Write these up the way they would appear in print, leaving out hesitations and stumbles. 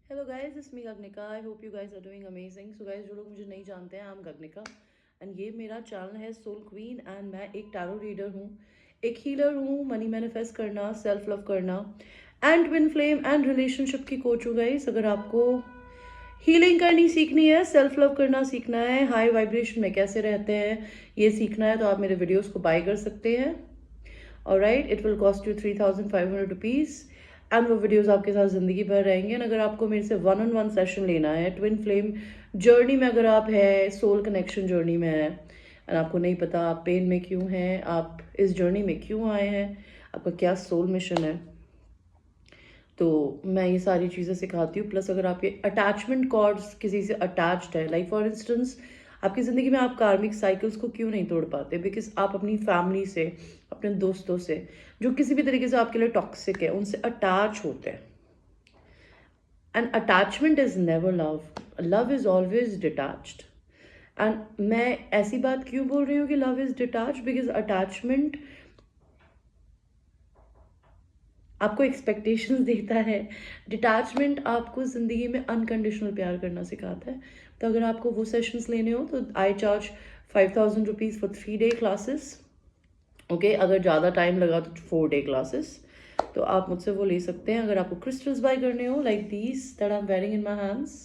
Hello guys, it's me Gaganika. I hope you guys are doing amazing. So guys, जो लोग मुझे नहीं जानते हैं, आई एम गगनिका एंड ये मेरा चैनल है सोल क्वीन एंड मैं एक टैरो रीडर हूँ, एक हीलर हूँ, मनी मैनिफेस्ट करना, सेल्फ लव करना and twin flame and relationship की कोच हूँ। गाइस, अगर आपको हीलिंग करनी सीखनी है, सेल्फ लव करना सीखना है, हाई वाइब्रेशन में कैसे रहते हैं ये सीखना है, तो आप मेरे वीडियोज़ को बाय कर सकते हैं। Alright, it will cost you 3,500 rupees and वो वीडियोस आपके साथ ज़िंदगी भर रहेंगे। एंड अगर आपको मेरे से 1-on-1 सेशन लेना है, ट्विन फ्लेम जर्नी में अगर आप है, सोल कनेक्शन जर्नी में है एंड आपको नहीं पता आप पेन में क्यों हैं, आप इस जर्नी में क्यों आए हैं, आपका क्या सोल मिशन है, तो मैं ये सारी चीज़ें सिखाती हूँ। प्लस अगर आपके अटैचमेंट कॉर्ड्स किसी से अटैच्ड है, लाइक फॉर इंस्टेंस आपकी ज़िंदगी में आप कार्मिक साइकिल्स को क्यों नहीं तोड़ पाते, बिकॉज आप अपनी फैमिली से, अपने दोस्तों से, जो किसी भी तरीके से आपके लिए टॉक्सिक है, उनसे अटैच होते हैं। And attachment is never love, love is always detached. And मैं ऐसी बात क्यों बोल रही हूँ कि love is detached, because attachment आपको एक्सपेक्टेशंस देता है, डिटैचमेंट आपको ज़िंदगी में अनकंडीशनल प्यार करना सिखाता है। तो अगर आपको वो सेशंस लेने हो तो आई charge 5,000 rupees for 3 day classes. Okay, अगर ज़्यादा टाइम लगा तो 4 डे क्लासेस, तो आप मुझसे वो ले सकते हैं। अगर आपको क्रिस्टल्स बाय करने हो, like these that I am wearing in my hands,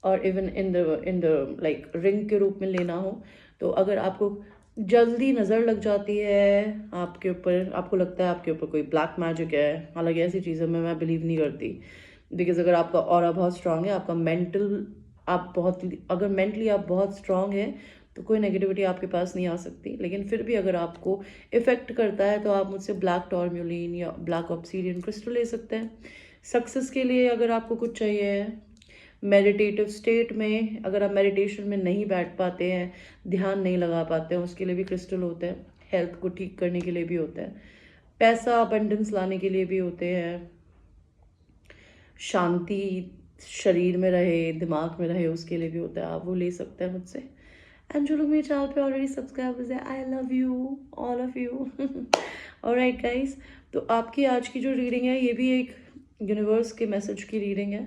और even in the like ring के रूप में लेना हो, तो अगर आपको जल्दी नज़र लग जाती है आपके ऊपर, आपको लगता है आपके ऊपर कोई ब्लैक मैजिक है, हालांकि ऐसी चीज़ों में मैं बिलीव नहीं करती, बिकॉज अगर आपका ऑरा बहुत स्ट्रांग है, आपका मेंटल, आप बहुत, अगर मेंटली आप बहुत स्ट्रांग है तो कोई नेगेटिविटी आपके पास नहीं आ सकती। लेकिन फिर भी अगर आपको इफ़ेक्ट करता है तो आप मुझसे ब्लैक टॉर्म्यूलिन या ब्लैक ऑब्सीडियन क्रिस्टल ले सकते हैं। सक्सेस के लिए अगर आपको कुछ चाहिए, मेडिटेटिव स्टेट में अगर आप मेडिटेशन में नहीं बैठ पाते हैं, ध्यान नहीं लगा पाते हैं, उसके लिए भी क्रिस्टल होते हैं। हेल्थ को ठीक करने के लिए भी होते हैं, पैसा अबंडेंस लाने के लिए भी होते हैं, शांति शरीर में रहे, दिमाग में रहे, उसके लिए भी होता है। आप वो ले सकते हैं मुझसे। एंड जो लोग मेरे चैनल पे ऑलरेडी सब्सक्राइबर्स है, आई love you all of you. Alright guys, तो आपकी आज की जो रीडिंग है ये भी एक यूनिवर्स के मैसेज की रीडिंग है।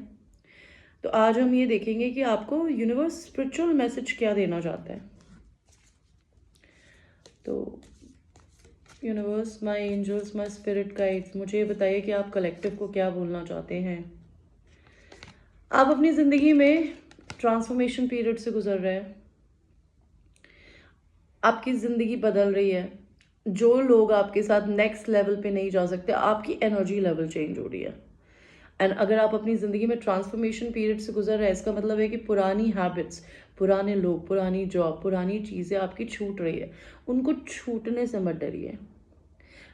तो आज हम ये देखेंगे कि आपको यूनिवर्स स्पिरिचुअल मैसेज क्या देना चाहता है। तो universe, my angels, my spirit guides, मुझे ये बताइए कि आप कलेक्टिव को क्या बोलना चाहते हैं। आप अपनी ज़िंदगी में ट्रांसफॉर्मेशन पीरियड से गुजर रहे हैं, आपकी ज़िंदगी बदल रही है। जो लोग आपके साथ नेक्स्ट लेवल पे नहीं जा सकते, आपकी एनर्जी लेवल चेंज हो रही है। एंड अगर आप अपनी ज़िंदगी में ट्रांसफॉर्मेशन पीरियड से गुजर रहे हैं, इसका मतलब है कि पुरानी हैबिट्स, पुराने लोग, पुरानी जॉब, पुरानी चीज़ें आपकी छूट रही है। उनको छूटने से मत डरिए,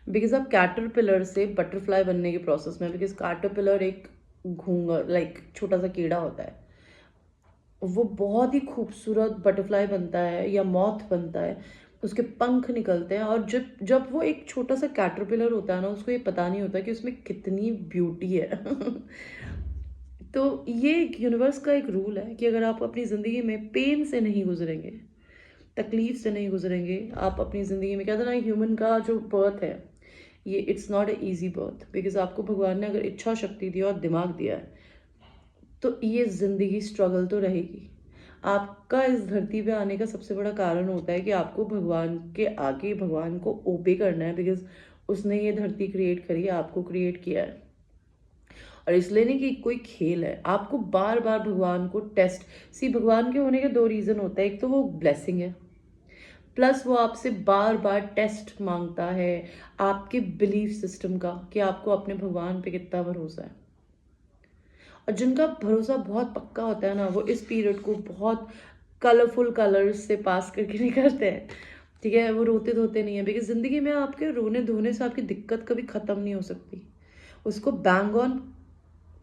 बिकॉज आप कैटरपिलर से बटरफ्लाई बनने के प्रोसेस में, बिकॉज कैटरपिलर एक घूंगर, लाइक छोटा सा कीड़ा होता है, वो बहुत ही खूबसूरत बटरफ्लाई बनता है या मॉथ बनता है, उसके पंख निकलते हैं, और जब जब वो एक छोटा सा कैटरपिलर होता है ना, उसको ये पता नहीं होता कि उसमें कितनी ब्यूटी है। तो ये यूनिवर्स का एक रूल है कि अगर आप अपनी ज़िंदगी में पेन से नहीं गुजरेंगे, तकलीफ से नहीं गुजरेंगे, आप अपनी ज़िंदगी में, कहते हैं ना, ह्यूमन का जो बर्थ है ये it's not a easy birth, because आपको भगवान ने अगर इच्छा शक्ति दिया और दिमाग दिया है तो ये ज़िंदगी स्ट्रगल तो रहेगी। आपका इस धरती पे आने का सबसे बड़ा कारण होता है कि आपको भगवान के आगे भगवान को ओबे करना है, बिकॉज उसने ये धरती क्रिएट करी है, आपको क्रिएट किया है। और इसलिए नहीं कि कोई खेल है, आपको बार बार भगवान को टेस्ट, सी भगवान के होने के 2 रीज़न होता है। एक तो वो ब्लेसिंग है, प्लस वो आपसे बार बार टेस्ट मांगता है आपके बिलीफ सिस्टम का, कि आपको अपने भगवान पे कितना भरोसा है। और जिनका भरोसा बहुत पक्का होता है ना, वो इस पीरियड को बहुत कलरफुल कलर्स से पास करके निकलते हैं। ठीक है, वो रोते धोते नहीं है, बिकॉज ज़िंदगी में आपके रोने धोने से आपकी दिक्कत कभी ख़त्म नहीं हो सकती। उसको बैंग ऑन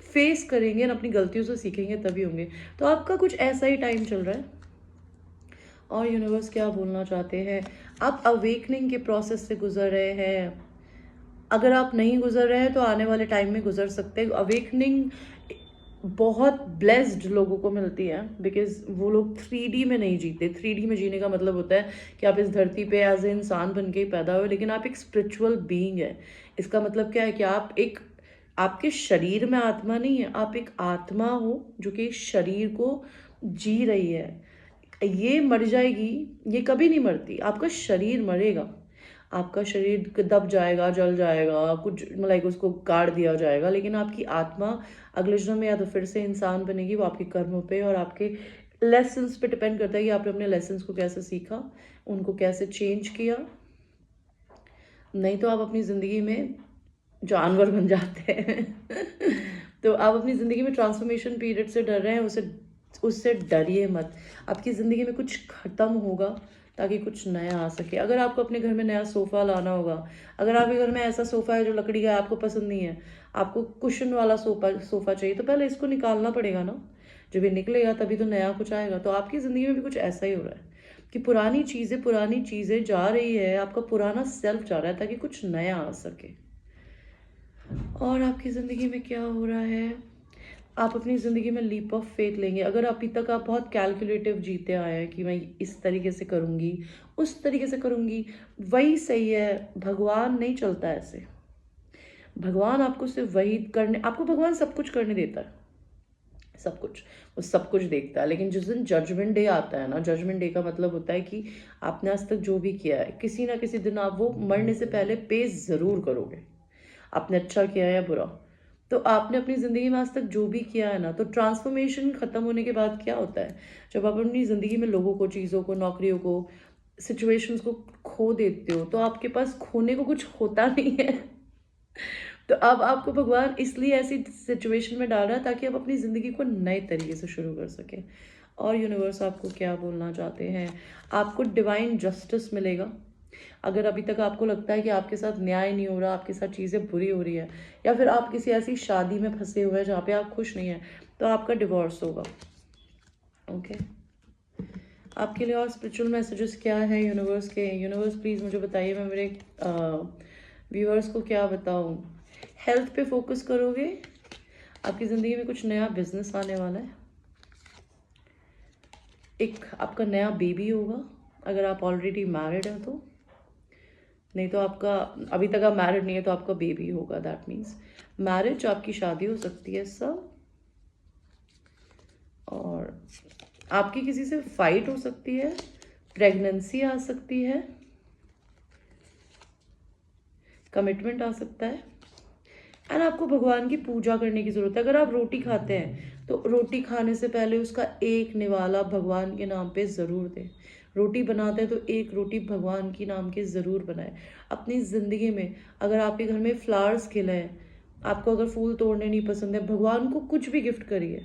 फेस करेंगे और अपनी गलतियों से सीखेंगे तभी होंगे। तो आपका कुछ ऐसा ही टाइम चल रहा है। और यूनिवर्स क्या बोलना चाहते हैं, आप अवेकनिंग के प्रोसेस से गुजर रहे हैं। अगर आप नहीं गुजर रहे हैं तो आने वाले टाइम में गुजर सकते हैं। अवेकनिंग बहुत ब्लेस्ड लोगों को मिलती है, बिकॉज वो लोग 3D में नहीं जीते। 3D में जीने का मतलब होता है कि आप इस धरती पे एज ए इंसान बन के ही पैदा हुए, लेकिन आप एक स्पिरिचुअल बीइंग है। इसका मतलब क्या है कि आप एक आपके शरीर में आत्मा नहीं है, आप एक आत्मा हो जो कि शरीर को जी रही है। ये मर जाएगी, ये कभी नहीं मरती, आपका शरीर मरेगा, आपका शरीर दब जाएगा, जल जाएगा, कुछ लाइक उसको काट दिया जाएगा, लेकिन आपकी आत्मा अगले जन्म में या तो फिर से इंसान बनेगी। वो आपके कर्मों पे और आपके लेसन्स पे डिपेंड करता है कि आपने अपने लेसन्स को कैसे सीखा, उनको कैसे चेंज किया। नहीं तो आप अपनी ज़िंदगी में जानवर बन जाते हैं। तो आप अपनी ज़िंदगी में ट्रांसफॉर्मेशन पीरियड से डर रहे हैं, उसे उससे डरिए मत। आपकी ज़िंदगी में कुछ ख़त्म होगा ताकि कुछ नया आ सके। अगर आपको अपने घर में नया सोफ़ा लाना होगा, अगर आपके घर में ऐसा सोफ़ा है जो लकड़ी का है, आपको पसंद नहीं है, आपको कुशन वाला सोफ़ा चाहिए, तो पहले इसको निकालना पड़ेगा ना। जब ये निकलेगा तभी तो नया कुछ आएगा। तो आपकी ज़िंदगी में भी कुछ ऐसा ही हो रहा है कि पुरानी चीज़ें जा रही है, आपका पुराना सेल्फ जा रहा है ताकि कुछ नया आ सके। और आपकी ज़िंदगी में क्या हो रहा है, आप अपनी ज़िंदगी में लीप ऑफ फेथ लेंगे। अगर अभी तक आप बहुत कैलकुलेटिव जीते आए हैं कि मैं इस तरीके से करूँगी, उस तरीके से करूँगी, वही सही है। भगवान नहीं चलता ऐसे। भगवान आपको सिर्फ वही करने, आपको भगवान सब कुछ करने देता है, सब कुछ, वो सब कुछ देखता है। लेकिन जिस दिन जजमेंट डे आता है ना, जजमेंट डे का मतलब होता है कि आपने आज तक जो भी किया है, किसी ना किसी दिन आप वो मरने से पहले पे ज़रूर करोगे। आपने अच्छा किया है या बुरा, तो आपने अपनी ज़िंदगी में आज तक जो भी किया है ना, तो ट्रांसफॉर्मेशन ख़त्म होने के बाद क्या होता है, जब आप अपनी ज़िंदगी में लोगों को, चीज़ों को, नौकरियों को, सिचुएशंस को खो देते हो, तो आपके पास खोने को कुछ होता नहीं है। तो अब आपको भगवान इसलिए ऐसी सिचुएशन में डाल रहा है ताकि आप अपनी ज़िंदगी को नए तरीके से शुरू कर सकें। और यूनिवर्स आपको क्या बोलना चाहते हैं, आपको डिवाइन जस्टिस मिलेगा। अगर अभी तक आपको लगता है कि आपके साथ न्याय नहीं हो रहा, आपके साथ चीज़ें बुरी हो रही है, या फिर आप किसी ऐसी शादी में फंसे हुए हैं जहाँ पे आप खुश नहीं हैं, तो आपका डिवोर्स होगा। ओके, आपके लिए और स्पिरिचुअल मैसेजेस क्या है यूनिवर्स के? यूनिवर्स प्लीज़ मुझे बताइए, मैं मेरे व्यूअर्स को क्या बताऊँ। हेल्थ पे फोकस करोगे, आपकी ज़िंदगी में कुछ नया बिजनेस आने वाला है, एक आपका नया बेबी होगा अगर आप ऑलरेडी मैरिड हैं तो। नहीं तो आपका, अभी तक आप मैरिड नहीं है तो आपका बेबी होगा, दैट मीन्स मैरिज, आपकी शादी हो सकती है सब। और आपकी किसी से फाइट हो सकती है, प्रेगनेंसी आ सकती है, कमिटमेंट आ सकता है। एंड आपको भगवान की पूजा करने की ज़रूरत है। अगर आप रोटी खाते हैं तो रोटी खाने से पहले उसका एक निवाला भगवान के नाम पे ज़रूर दें। रोटी बनाते हैं तो एक रोटी भगवान की नाम की ज़रूर बनाएं। अपनी ज़िंदगी में अगर आपके घर में फ्लावर्स खिले हैं, आपको अगर फूल तोड़ने नहीं पसंद है, भगवान को कुछ भी गिफ्ट करिए।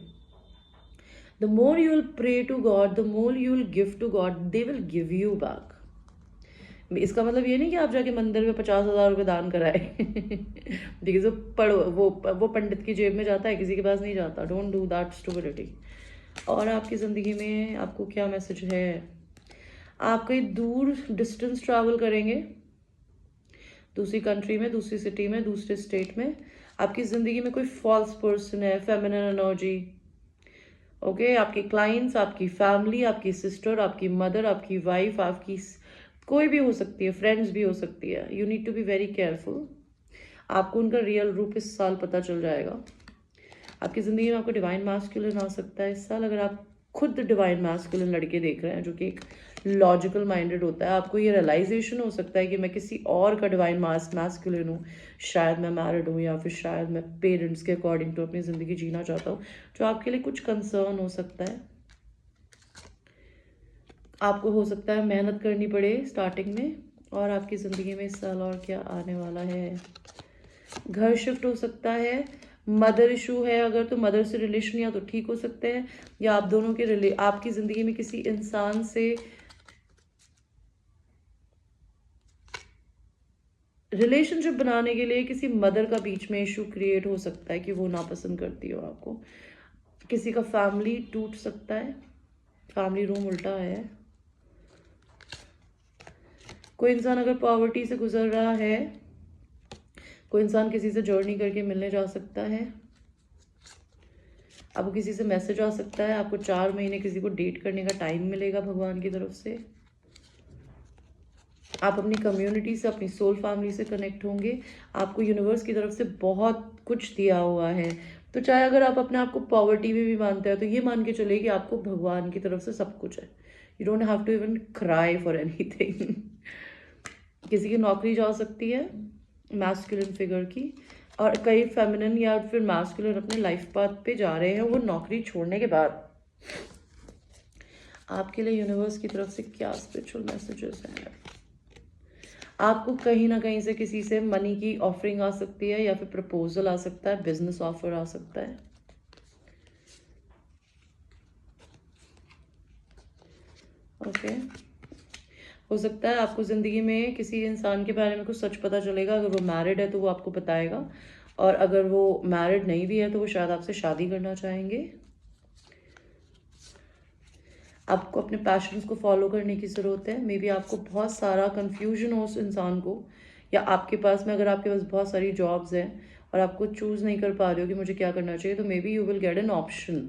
The more you will pray to God, the more you will give to God, they will give you back. इसका मतलब ये नहीं कि आप जाके मंदिर में 50,000 रुपये दान कराए। देखिए, जो पढ़ो वो पंडित की जेब में जाता है, किसी के पास नहीं जाता। Don't do that stupidity. और आपकी ज़िंदगी में आपको क्या मैसेज है, आप कहीं दूर डिस्टेंस ट्रैवल करेंगे, दूसरी कंट्री में, दूसरी सिटी में, दूसरे स्टेट में। आपकी ज़िंदगी में कोई फॉल्स पर्सन है, फेमिनिन एनर्जी। ओके, आपके क्लाइंट्स, आपकी फैमिली, आपकी सिस्टर, आपकी मदर, आपकी वाइफ, आपकी कोई भी हो सकती है, फ्रेंड्स भी हो सकती है। You need to be very careful. आपको उनका रियल रूप इस साल पता चल जाएगा। आपकी ज़िंदगी में आपको डिवाइन मैस्कुलिन आ सकता है इस साल। अगर आप खुद डिवाइन मैस्कुलिन लड़के देख रहे हैं जो कि एक लॉजिकल माइंडेड होता है, आपको ये रियलाइजेशन हो सकता है कि मैं किसी और का डिवाइन मैस्कुलिन हूँ, शायद मैं मैरिड हूँ, या फिर शायद मैं पेरेंट्स के अकॉर्डिंग टू अपनी ज़िंदगी जीना चाहता हूँ, जो आपके लिए कुछ कंसर्न हो सकता है। आपको हो सकता है मेहनत करनी पड़े स्टार्टिंग में। और आपकी ज़िंदगी में इस साल और क्या आने वाला है, घर शिफ्ट हो सकता है, मदर इशू है अगर तो मदर से रिलेशन या तो ठीक हो सकते हैं, या आप दोनों के आपकी ज़िंदगी में किसी इंसान से रिलेशनशिप बनाने के लिए किसी मदर का बीच में इशू क्रिएट हो सकता है कि वो नापसंद करती हो आपको। किसी का फैमिली टूट सकता है, फैमिली रूम उल्टा है। कोई इंसान अगर पॉवर्टी से गुजर रहा है, कोई इंसान किसी से जर्नी करके मिलने जा सकता है। आपको किसी से मैसेज आ सकता है, आपको 4 महीने किसी को डेट करने का टाइम मिलेगा भगवान की तरफ से। आप अपनी कम्युनिटी से, अपनी सोल फैमिली से कनेक्ट होंगे। आपको यूनिवर्स की तरफ से बहुत कुछ दिया हुआ है। तो चाहे अगर आप अपने आप को पॉवर्टी में भी मानते हैं तो ये मान के चलिए कि आपको भगवान की तरफ से सब कुछ है। You don't have to even cry for anything. किसी की नौकरी जा सकती है मैस्कुलिन फिगर की, और कई फेमिनिन या फिर मैस्कुलिन अपने लाइफ पाथ पे जा रहे हैं वो नौकरी छोड़ने के बाद। आपके लिए यूनिवर्स की तरफ से क्या स्पिरिचुअल मैसेजेस हैं? आपको कहीं ना कहीं से किसी से मनी की ऑफरिंग आ सकती है, या फिर प्रपोजल आ सकता है, बिजनेस ऑफर आ सकता है। ओके, हो सकता है आपको ज़िंदगी में किसी इंसान के बारे में कुछ सच पता चलेगा। अगर वो मैरिड है तो वो आपको बताएगा, और अगर वो मैरिड नहीं भी है तो वो शायद आपसे शादी करना चाहेंगे। आपको अपने पैशंस को फॉलो करने की ज़रूरत है। मे बी आपको बहुत सारा कन्फ्यूजन हो उस इंसान को, या आपके पास में अगर आपके पास बहुत सारी जॉब्स हैं और आपको चूज़ नहीं कर पा रहे हो कि मुझे क्या करना चाहिए, तो may be you will get an option.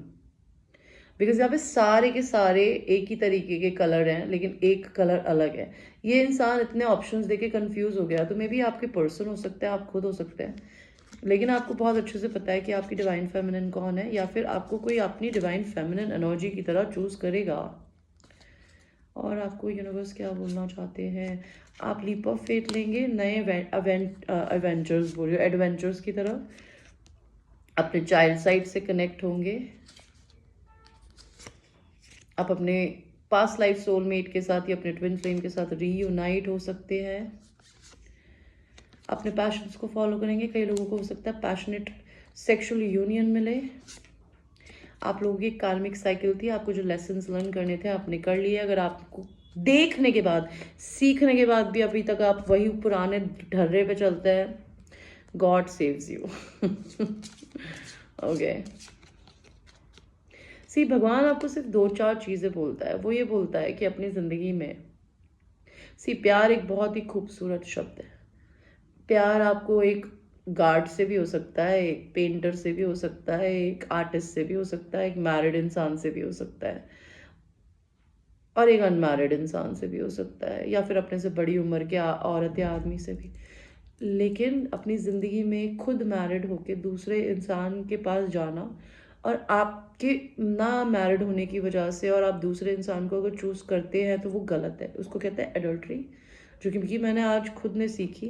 Because यहाँ पे सारे के सारे एक ही तरीके के कलर हैं, लेकिन एक कलर अलग है। ये इंसान इतने ऑप्शंस देके कंफ्यूज हो गया, तो मे बी आपके पर्सन हो सकते हैं, आप खुद हो सकते हैं, लेकिन आपको बहुत अच्छे से पता है कि आपकी डिवाइन फेमिनिन कौन है, या फिर आपको कोई अपनी डिवाइन फेमिनिन एनर्जी की तरह चूज करेगा। और आपको यूनिवर्स क्या बोलना चाहते हैं? आप लीप ऑफ फेथ लेंगे, नए एवेंचर्स बोल रही हो, एडवेंचर्स की तरह अपने चाइल्ड साइड से कनेक्ट होंगे। आप अपने पास्ट लाइफ सोलमेट के साथ या अपने ट्विन फ्लेम के साथ रीयूनाइट हो सकते हैं। अपने पैशंस को फॉलो करेंगे। कई लोगों को हो सकता है पैशनेट सेक्सुअल यूनियन मिले। आप लोगों की एक कार्मिक साइकिल थी, आपको जो लेसन्स लर्न करने थे आपने कर लिए। अगर आपको देखने के बाद, सीखने के बाद भी अभी तक आप वही पुराने ढर्रे पे चलते हैं, गॉड सेव्स यू। ओके, सी भगवान आपको सिर्फ 2-4 चीज़ें बोलता है। वो ये बोलता है कि अपनी ज़िंदगी में, सी प्यार एक बहुत ही खूबसूरत शब्द है। प्यार आपको एक गार्ड से भी हो सकता है, एक पेंटर से भी हो सकता है, एक आर्टिस्ट से भी हो सकता है, एक मैरिड इंसान से भी हो सकता है, और एक अनमैरिड इंसान से भी हो सकता है, या फिर अपने से बड़ी उम्र के औरत या आदमी से भी। लेकिन अपनी ज़िंदगी में खुद मैरिड होके दूसरे इंसान के पास जाना, और आपके ना मैरिड होने की वजह से और आप दूसरे इंसान को अगर चूज़ करते हैं तो वो गलत है। उसको कहते हैं एडल्ट्री, जो कि मैंने आज खुद ने सीखी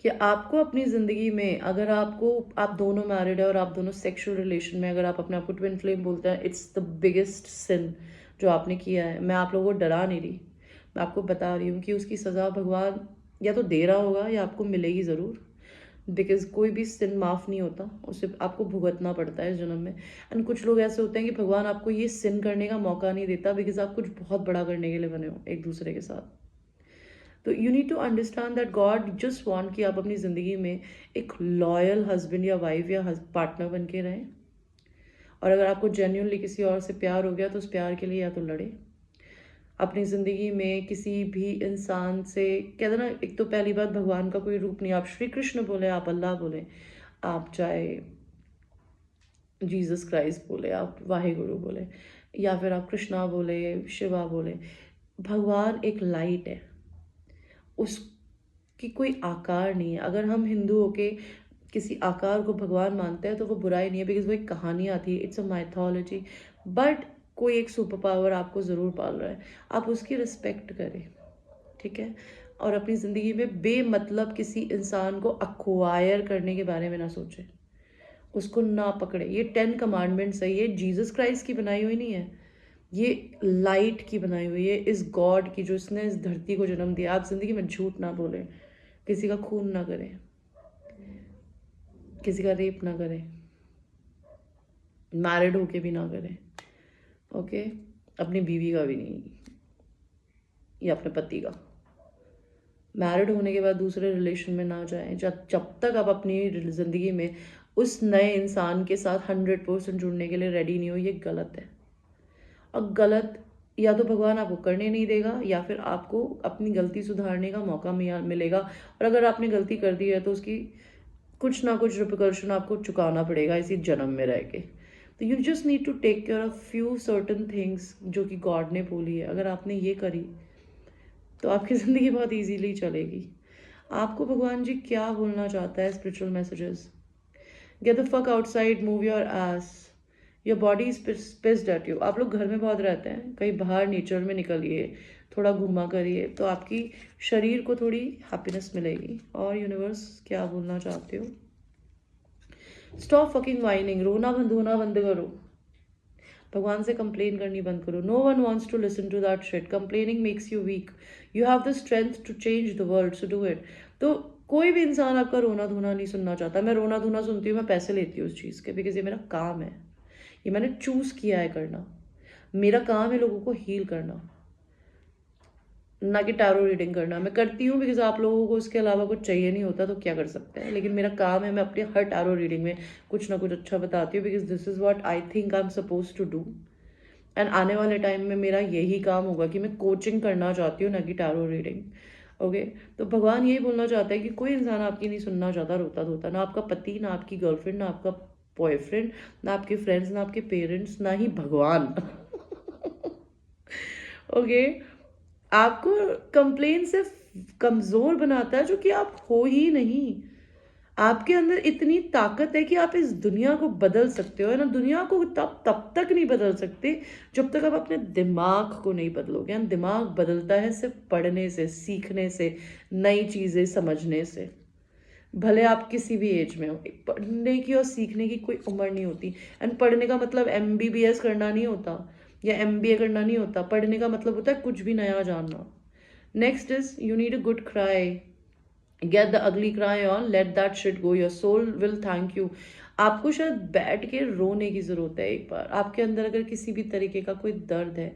कि आपको अपनी ज़िंदगी में, अगर आप दोनों मैरिड है और आप दोनों सेक्सुअल रिलेशन में, अगर आप अपने आप को ट्विन फ्लेम बोलते हैं, इट्स द बिगेस्ट सिन जो आपने किया है। मैं आप लोगों को डरा नहीं रही, मैं आपको बता रही हूँ कि उसकी सज़ा भगवान या तो दे रहा होगा या आपको मिलेगी ज़रूर। बिकॉज कोई भी सिन माफ़ नहीं होता, उसे आपको भुगतना पड़ता है इस जन्म में। एंड कुछ लोग ऐसे होते हैं कि भगवान आपको ये सिन करने का मौका नहीं देता, बिकॉज आप कुछ बहुत बड़ा करने के लिए बने हो एक दूसरे के साथ। तो you need to understand that God just want कि आप अपनी ज़िंदगी में एक लॉयल हस्बैंड या वाइफ या पार्टनर बन के रहें। और अगर आपको जेन्युइनली किसी और से प्यार हो गया तो उस प्यार के लिए या तो लड़े। अपनी ज़िंदगी में किसी भी इंसान से, कहते ना, एक तो पहली बात भगवान का कोई रूप नहीं। आप श्री कृष्ण बोले, आप अल्लाह बोले, आप चाहे जीसस क्राइस्ट बोले, आप वाहेगुरु बोले, या फिर आप कृष्णा बोले, शिवा बोले, भगवान एक लाइट है, उसकी कोई आकार नहीं है। अगर हम हिंदू होके किसी आकार को भगवान मानते हैं तो वो बुराई नहीं है, बिकॉज वो एक कहानी आती है, इट्स अ माइथोलॉजी। बट कोई एक सुपर पावर आपको ज़रूर पाल रहा है, आप उसकी रिस्पेक्ट करें, ठीक है। और अपनी ज़िंदगी में बेमतलब किसी इंसान को अक्वायर करने के बारे में ना सोचें, उसको ना पकड़े। ये 10 कमांडमेंट्स है, ये जीसस क्राइस्ट की बनाई हुई नहीं है, ये लाइट की बनाई हुई है, इस गॉड की जो इसने इस धरती को जन्म दिया। आप जिंदगी में झूठ ना बोलें, किसी का खून ना करें, किसी का रेप ना करें, मैरिड होके भी ना करें, ओके। अपनी बीवी का भी नहीं, या अपने पति का। मैरिड होने के बाद दूसरे रिलेशन में ना जाएं जब तक आप अपनी ज़िंदगी में उस नए इंसान के साथ 100% जुड़ने के लिए रेडी नहीं हो। ये गलत है, और गलत या तो भगवान आपको करने नहीं देगा, या फिर आपको अपनी गलती सुधारने का मौका मिलेगा। और अगर आपने गलती कर दी है तो उसकी कुछ ना कुछ रिपरकशन आपको चुकाना पड़ेगा इसी जन्म में रह के। तो you just need to take care of few certain things जो कि गॉड ने बोली है। अगर आपने ये करी तो आपकी ज़िंदगी बहुत ईजीली चलेगी। आपको भगवान जी क्या बोलना चाहता है? Spiritual messages. Get the fuck outside, move your ass, your body is pissed at you. आप लोग घर में बहुत रहते हैं, कहीं बाहर नेचर में निकलिए, थोड़ा घूमा करिए, तो आपकी शरीर को थोड़ी हैप्पीनेस मिलेगी। और यूनिवर्स क्या बोलना चाहते हो? स्टॉप फकिंग वाइनिंग, रोना बंद होना बंद करो, भगवान से कंप्लेन करनी बंद करो। No one wants to listen to that shit, complaining makes you weak, you have the strength to change the world, so do it. तो कोई भी इंसान आपका रोना धोना नहीं सुनना चाहता। मैं रोना धोना सुनती हूँ, मैं पैसे लेती हूँ उस चीज़ के, बिकॉज ये मेरा काम है, ये मैंने चूज किया है करना। मेरा काम है लोगों को हील करना, ना कि टैरो रीडिंग करना। मैं करती हूँ बिकॉज आप लोगों को इसके अलावा कुछ चाहिए नहीं होता तो क्या कर सकते हैं, लेकिन मेरा काम है, मैं अपने हर टैरो रीडिंग में कुछ ना कुछ अच्छा बताती हूँ, because this is what I think I am suppose to do. And आने वाले टाइम में मेरा यही काम होगा कि मैं कोचिंग करना चाहती हूँ, ना कि टैरो रीडिंग। ओके, तो भगवान यही बोलना चाहता है कि कोई इंसान आपकी नहीं सुनना चाहता रोता धोता, ना आपका पति, ना आपकी गर्लफ्रेंड, ना आपका बॉयफ्रेंड, ना आपके फ्रेंड्स, ना आपके पेरेंट्स, ना ही भगवान। ओके, आपको कंप्लेन सिर्फ कमजोर बनाता है, जो कि आप हो ही नहीं। आपके अंदर इतनी ताकत है कि आप इस दुनिया को बदल सकते हो, है ना। दुनिया को तब तक नहीं बदल सकते जब तक आप अपने दिमाग को नहीं बदलोगे। दिमाग बदलता है सिर्फ पढ़ने से, सीखने से, नई चीजें समझने से। भले आप किसी भी एज में हो, पढ़ने की और सीखने की कोई उम्र नहीं होती। एंड पढ़ने का मतलब MBBS करना नहीं होता या MBA करना नहीं होता। पढ़ने का मतलब होता है कुछ भी नया जानना। Next is you need a good cry, get the ugly cry on, let that shit go, your soul will thank you. आपको शायद बैठ के रोने की जरूरत है एक बार। आपके अंदर अगर किसी भी तरीके का कोई दर्द है,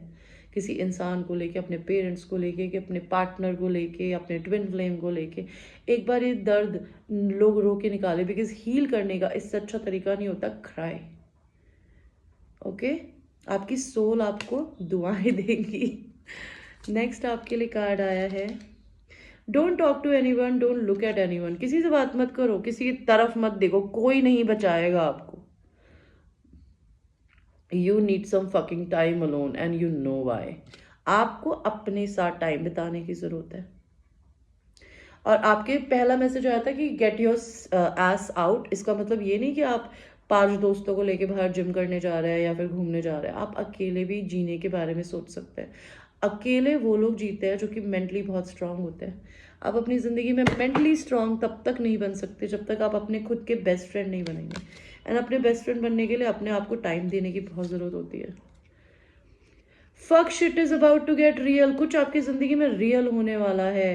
किसी इंसान को लेके, अपने पेरेंट्स को लेके, कि अपने पार्टनर को लेके, अपने ट्विन फ्लेम को लेके, एक बार ये दर्द लोग रो के निकाले, बिकॉज हील करने का इससे अच्छा तरीका नहीं होता क्राई। ओके, आपकी सोल आपको दुआएं देगी। नेक्स्ट आपके लिए कार्ड आया है, don't talk to anyone, don't look at anyone. किसी से बात मत करो, किसी की तरफ मत देखो, कोई नहीं बचाएगा आपको। You need some fucking time alone and you know why. आपको अपने साथ टाइम बिताने की जरूरत है। और आपके पहला मैसेज आया था कि गेट योर एस आउट। इसका मतलब ये नहीं कि आप 5 दोस्तों को लेके बाहर जिम करने जा रहे हैं या फिर घूमने जा रहे हैं। आप अकेले भी जीने के बारे में सोच सकते हैं। अकेले वो लोग जीते हैं जो कि मेंटली बहुत स्ट्रांग होते हैं। आप अपनी ज़िंदगी में मेंटली स्ट्रांग तब तक नहीं बन सकते जब तक आप अपने खुद के बेस्ट फ्रेंड नहीं बनेंगे। एंड अपने बेस्ट फ्रेंड बनने के लिए अपने आप को टाइम देने की बहुत ज़रूरत होती है। Fuck shit is about to get real. कुछ आपकी ज़िंदगी में रियल होने वाला है।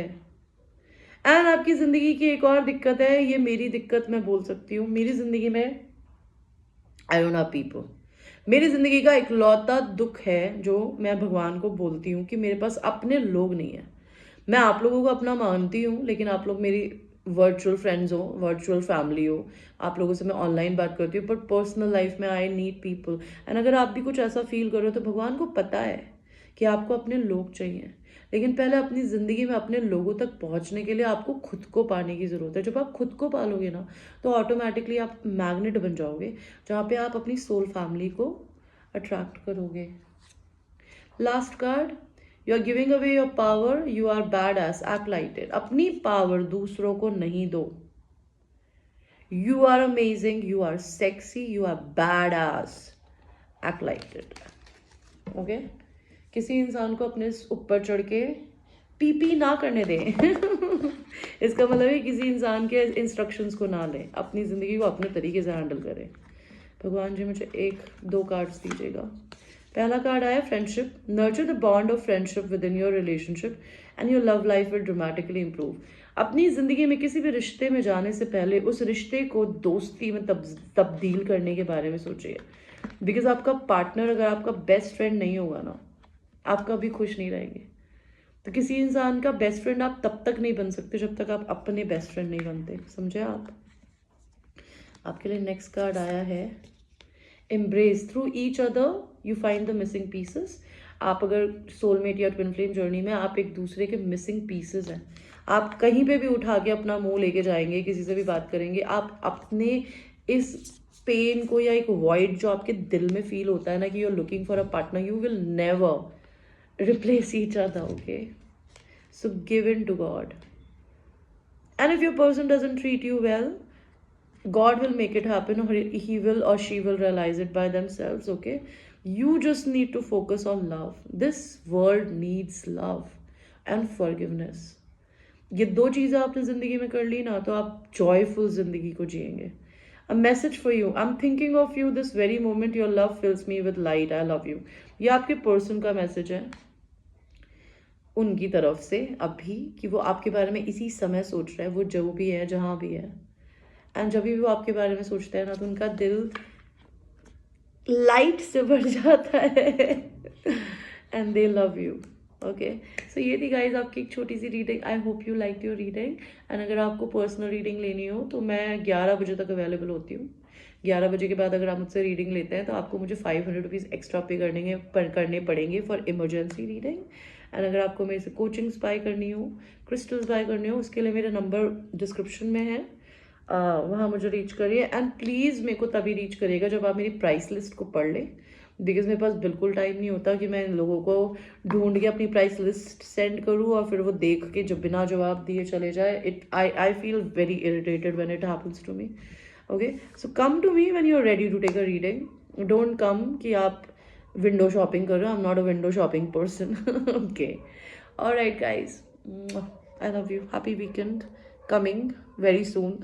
एंड आपकी ज़िंदगी की एक और दिक्कत है, ये मेरी दिक्कत मैं बोल सकती हूँ। मेरी ज़िंदगी में आई डोंट हैव पीपल। मेरी ज़िंदगी का इकलौता दुख है जो मैं भगवान को बोलती हूँ कि मेरे पास अपने लोग नहीं है। मैं आप लोगों को अपना मानती हूँ, लेकिन आप लोग मेरी वर्चुअल फ्रेंड्स हो, वर्चुअल फैमिली हो, आप लोगों से मैं ऑनलाइन बात करती हूँ, बट पर्सनल लाइफ में आई नीड पीपल। एंड अगर आप भी कुछ ऐसा फील कर रहे हो तो भगवान को पता है कि आपको अपने लोग चाहिए, लेकिन पहले अपनी ज़िंदगी में अपने लोगों तक पहुंचने के लिए आपको खुद को पाने की ज़रूरत है। जब आप खुद को पालोगे ना, तो ऑटोमेटिकली आप मैग्नेट बन जाओगे, जहाँ पे आप अपनी सोल फैमिली को अट्रैक्ट करोगे। Last card, you are giving away your power, you are badass, act like it. अपनी पावर दूसरों को नहीं दो। You are amazing, you are sexy, you are badass, act like it. Okay, किसी इंसान को अपने ऊपर चढ़ के पी ना करने दें। इसका मतलब है किसी इंसान के इंस्ट्रक्शंस को ना लें, अपनी ज़िंदगी को अपने तरीके से हैंडल करें। भगवान जी मुझे 1-2 कार्ड्स दीजिएगा। पहला कार्ड आया friendship, nurture the bond of friendship with in your relationship and your love life will dramatically improve. अपनी ज़िंदगी में किसी भी रिश्ते में जाने से पहले उस रिश्ते को दोस्ती में तब्दील करने के बारे में सोचिए। बिकॉज आपका पार्टनर अगर आपका बेस्ट फ्रेंड नहीं होगा ना, आप कभी खुश नहीं रहेंगे। तो किसी इंसान का बेस्ट फ्रेंड आप तब तक नहीं बन सकते जब तक आप अपने बेस्ट फ्रेंड नहीं बनते, समझे आप। आपके लिए नेक्स्ट कार्ड आया है, embrace, through each other you find the missing pieces. आप अगर सोलमेट या ट्विन फ्लेम जर्नी में आप एक दूसरे के मिसिंग पीसेस हैं। आप कहीं पे भी उठा के अपना मुंह लेके जाएंगे, किसी से भी बात करेंगे, आप अपने इस पेन को या एक वॉइड जो आपके दिल में फील होता है ना कि you are looking for a partner, you will never replace each other. Okay, So give in to God. And if your person doesn't treat you well, God will make it happen, or he will or she will realize it by themselves, okay? You just need to focus on love. This world needs love and forgiveness. ये दो चीज़ें आपने ज़िंदगी में कर ली ना, तो आप जॉयफुल ज़िंदगी को जिएंगे. A message for you. I'm thinking of you this very moment. Your love fills me with light. I love you. ये आपके पर्सन का मैसेज है उनकी तरफ से अभी, कि वो आपके बारे में इसी समय सोच रहा है, वो जो भी है जहाँ भी है. एंड जब भी वो आपके बारे में सोचते हैं ना, तो उनका दिल लाइट से भर जाता है. And they love you. Okay, so ये थी गाइज आपकी एक छोटी सी reading. I hope you like your reading. And अगर आपको पर्सनल रीडिंग लेनी हो तो मैं 11 बजे तक अवेलेबल होती हूँ. 11 बजे के बाद अगर आप मुझसे रीडिंग लेते हैं तो आपको मुझे 500 रुपीज़ एक्स्ट्रा पे करने पड़ेंगे फॉर इमरजेंसी रीडिंग. एंड अगर आपको मेरे से कोचिंग्स बाय करनी हो, क्रिस्टल्स बाय करनी हो, उसके लिए मेरा नंबर डिस्क्रिप्शन में है, वहाँ मुझे रीच करिए. एंड प्लीज़ मेरे को तभी रीच करिएगा जब आप मेरी प्राइस लिस्ट को पढ़ लें, बिकॉज मेरे पास बिल्कुल टाइम नहीं होता कि मैं इन लोगों को ढूंढ के अपनी प्राइस लिस्ट सेंड करूँ और फिर वो देख के जब बिना जवाब दिए चले जाए. I feel very irritated when it happens to me. Okay, so come to me when you are ready to take a reading. Don't come कि आप विंडो शॉपिंग कर रहे हो. I am not a window shopping person. Okay, alright guys, I love you. Happy weekend coming very soon.